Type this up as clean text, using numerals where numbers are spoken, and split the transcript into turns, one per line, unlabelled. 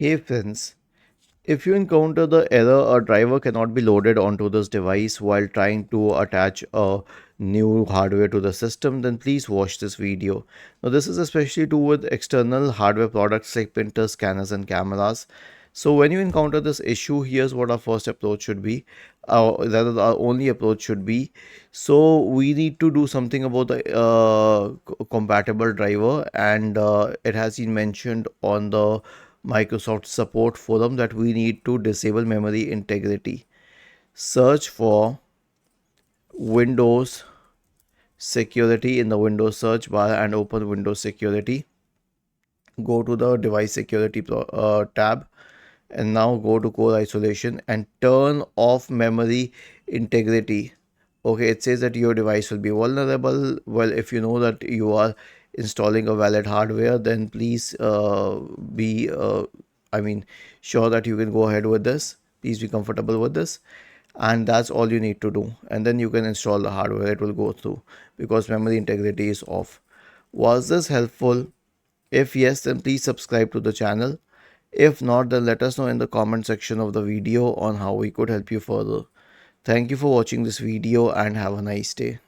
Hey friends, if you encounter the error a driver cannot be loaded onto this device while trying to attach a new hardware to the system, then please watch this video. Now this is especially true with external hardware products like printers, scanners and cameras. So when you encounter this issue, here's what our first approach should be. Rather, our only approach should be. So we need to do something about the compatible driver, and it has been mentioned on the Microsoft support forum that we need to disable memory integrity. Search for Windows security in the Windows search bar and open Windows security. Go to the device security tab and now go to core isolation and turn off memory integrity. Okay, it says that your device will be vulnerable. Well, if you know that you are installing a valid hardware, then please be I mean sure that you can go ahead with this. Please be comfortable with this, and that's all you need to do, and then you can install the hardware. It will go through because memory integrity is off. Was this helpful? If yes, then please subscribe to the channel. If not, then let us know in the comment section of the video on how we could help you further. Thank you for watching this video and have a nice day.